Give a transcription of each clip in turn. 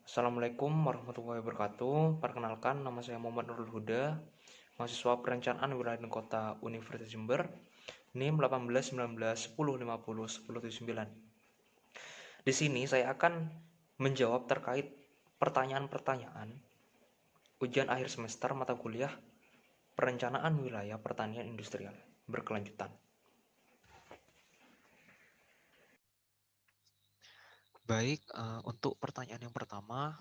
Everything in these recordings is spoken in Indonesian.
Assalamualaikum warahmatullahi wabarakatuh. Perkenalkan, nama saya Muhammad Nurul Huda, mahasiswa Perencanaan Wilayah dan Kota Universitas Jember, NIM 18 19 10 50 10 79. Di sini saya akan menjawab terkait pertanyaan-pertanyaan ujian akhir semester mata kuliah Perencanaan Wilayah Pertanian Industrial berkelanjutan. Baik, untuk pertanyaan yang pertama,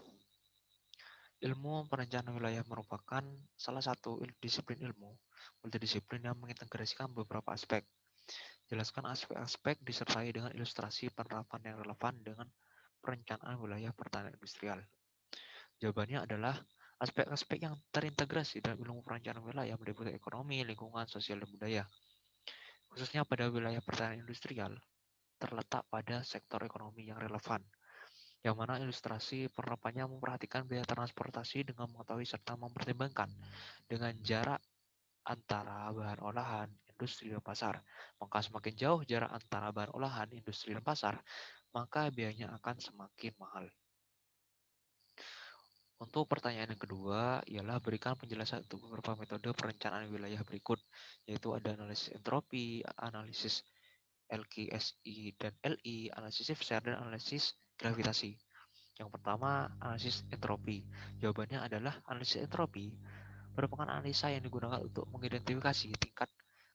ilmu perencanaan wilayah merupakan salah satu disiplin ilmu multidisiplin yang mengintegrasikan beberapa aspek. Jelaskan aspek-aspek disertai dengan ilustrasi penerapan yang relevan dengan perencanaan wilayah pertanian industrial. Jawabannya adalah aspek-aspek yang terintegrasi dalam ilmu perencanaan wilayah meliputi ekonomi, lingkungan, sosial, dan budaya. Khususnya pada wilayah pertanian industrial, terletak pada sektor ekonomi yang relevan, yang mana ilustrasi penerapannya memperhatikan biaya transportasi dengan mengetahui serta mempertimbangkan dengan jarak antara bahan olahan, industri, dan pasar. Maka semakin jauh jarak antara bahan olahan, industri, dan pasar, maka biayanya akan semakin mahal. Untuk pertanyaan yang kedua, ialah berikan penjelasan untuk beberapa metode perencanaan wilayah berikut, yaitu ada analisis entropi, analisis LKSI dan LI, analisis Sifser, dan analisis gravitasi. Yang pertama, analisis entropi. Jawabannya adalah analisis entropi merupakan analisa yang digunakan untuk mengidentifikasi tingkat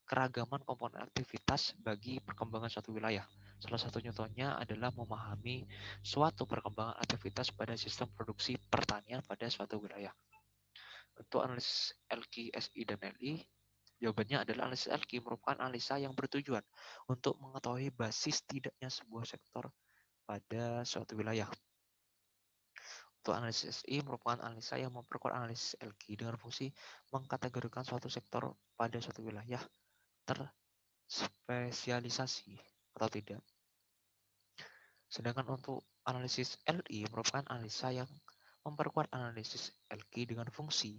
keragaman komponen aktivitas bagi perkembangan suatu wilayah. Salah satu contohnya adalah memahami suatu perkembangan aktivitas pada sistem produksi pertanian pada suatu wilayah. Untuk analisis LKSI dan LI, jawabannya adalah analisis LK merupakan analisa yang bertujuan untuk mengetahui basis tidaknya sebuah sektor pada suatu wilayah. Untuk analisis SI merupakan analisa yang memperkuat analisis LG dengan fungsi mengkategorikan suatu sektor pada suatu wilayah terspesialisasi atau tidak. Sedangkan untuk analisis LI merupakan analisa yang memperkuat analisis LG dengan fungsi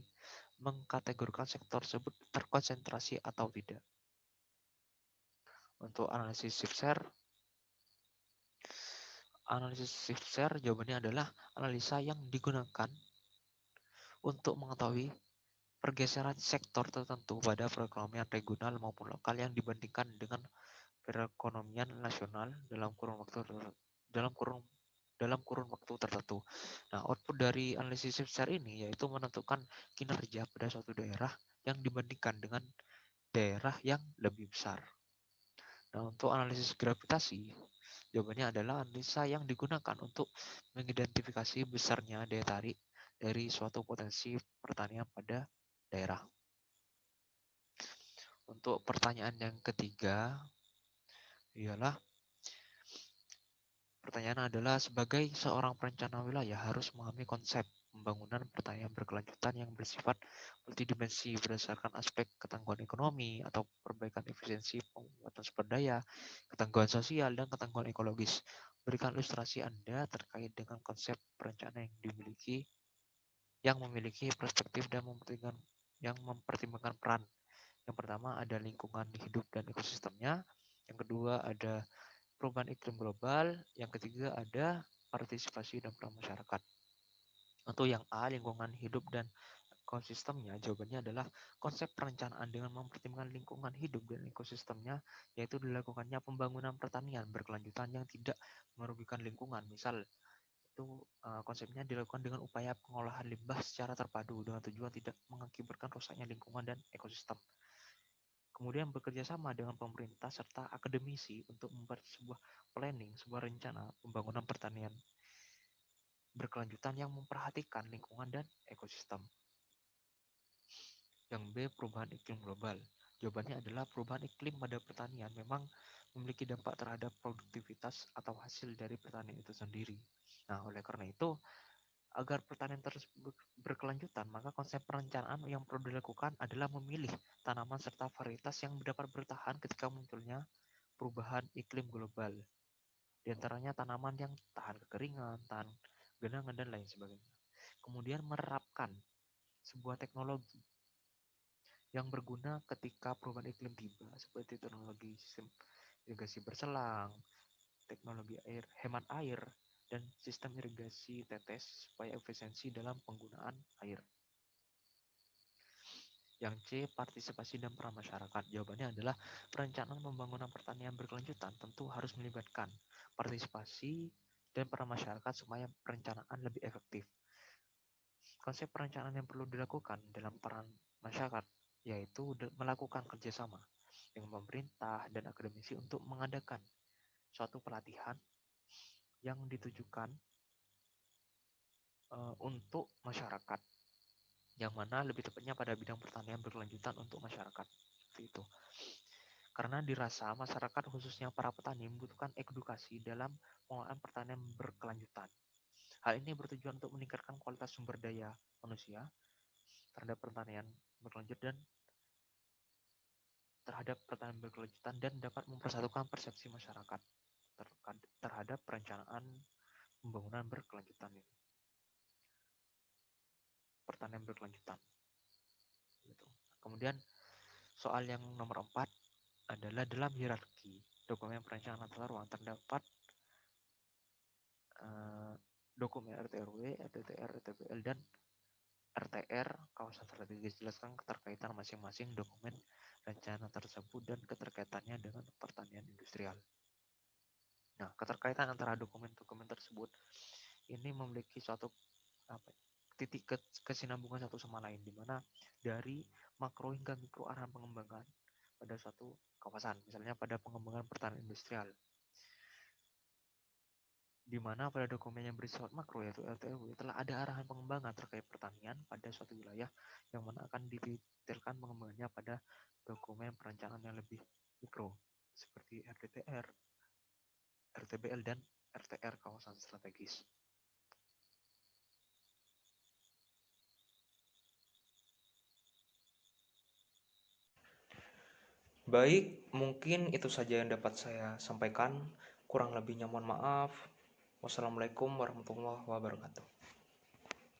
mengkategorikan sektor tersebut terkonsentrasi atau tidak. Untuk analisis Sifser jawabannya adalah analisa yang digunakan untuk mengetahui pergeseran sektor tertentu pada perekonomian regional maupun lokal yang dibandingkan dengan perekonomian nasional dalam kurun dalam kurun waktu tertentu. Nah, output dari analisis besar ini yaitu menentukan kinerja pada suatu daerah yang dibandingkan dengan daerah yang lebih besar. Nah, untuk analisis gravitasi, jawabannya adalah analisa yang digunakan untuk mengidentifikasi besarnya daya tarik dari suatu potensi pertanian pada daerah. Untuk pertanyaan yang ketiga, ialah pertanyaan adalah sebagai seorang perencana wilayah harus memahami konsep pembangunan pertanian berkelanjutan yang bersifat multidimensi berdasarkan aspek ketangguhan ekonomi atau perbaikan efisiensi penguatan sumber daya, ketangguhan sosial, dan ketangguhan ekologis. Berikan ilustrasi Anda terkait dengan konsep perencanaan yang memiliki perspektif dan mempertimbangkan peran. Yang pertama ada lingkungan hidup dan ekosistemnya. Yang kedua ada perubahan iklim global. Yang ketiga ada partisipasi dan peran masyarakat. Untuk yang A, lingkungan hidup dan ekosistemnya, jawabannya adalah konsep perencanaan dengan mempertimbangkan lingkungan hidup dan ekosistemnya, yaitu dilakukannya pembangunan pertanian berkelanjutan yang tidak merugikan lingkungan. Misal, itu konsepnya dilakukan dengan upaya pengolahan limbah secara terpadu dengan tujuan tidak mengakibatkan rusaknya lingkungan dan ekosistem. Kemudian bekerja sama dengan pemerintah serta akademisi untuk membuat sebuah planning, sebuah rencana pembangunan pertanian berkelanjutan yang memperhatikan lingkungan dan ekosistem. Yang B, perubahan iklim global. Jawabannya adalah perubahan iklim pada pertanian memang memiliki dampak terhadap produktivitas atau hasil dari pertanian itu sendiri. Nah, oleh karena itu, agar pertanian terus berkelanjutan, maka konsep perencanaan yang perlu dilakukan adalah memilih tanaman serta varietas yang dapat bertahan ketika munculnya perubahan iklim global. Di antaranya tanaman yang tahan kekeringan, tahan genangan, dan lain sebagainya. Kemudian menerapkan sebuah teknologi yang berguna ketika perubahan iklim tiba, seperti teknologi sistem irigasi berselang, teknologi hemat air, dan sistem irigasi tetes supaya efisiensi dalam penggunaan air. Yang C, partisipasi dan peran masyarakat. Jawabannya adalah perencanaan pembangunan pertanian berkelanjutan tentu harus melibatkan partisipasi dan peran masyarakat supaya perencanaan lebih efektif. Konsep perencanaan yang perlu dilakukan dalam peran masyarakat yaitu melakukan kerjasama dengan pemerintah dan akademisi untuk mengadakan suatu pelatihan yang ditujukan untuk masyarakat, yang mana lebih tepatnya pada bidang pertanian berkelanjutan untuk masyarakat. Seperti itu. Karena dirasa masyarakat khususnya para petani membutuhkan edukasi dalam pengelolaan pertanian berkelanjutan. Hal ini bertujuan untuk meningkatkan kualitas sumber daya manusia terhadap pertanian berkelanjutan dan dapat mempersatukan persepsi masyarakat terhadap perencanaan pembangunan berkelanjutan ini. Pertanian berkelanjutan. Gitu. Kemudian soal yang nomor 4 adalah dalam hierarki dokumen perencanaan tata ruang terdapat dokumen RT/RW, RTTR, RTBL, dan RTR kawasan strategis. Jelaskan keterkaitan masing-masing dokumen rencana tersebut dan keterkaitannya dengan pertanian industrial. Nah, keterkaitan antara dokumen-dokumen tersebut ini memiliki suatu titik kesinambungan satu sama lain, di mana dari makro hingga mikro arahan pengembangan pada suatu kawasan, misalnya pada pengembangan pertanian industrial, di mana pada dokumen yang bersifat makro yaitu LTRW telah ada arahan pengembangan terkait pertanian pada suatu wilayah yang mana akan didetailkan pengembangannya pada dokumen perencanaan yang lebih mikro seperti RDTR, RTBL, dan RTR kawasan strategis. Baik, mungkin itu saja yang dapat saya sampaikan. Kurang lebihnya mohon maaf. Wassalamualaikum warahmatullahi wabarakatuh.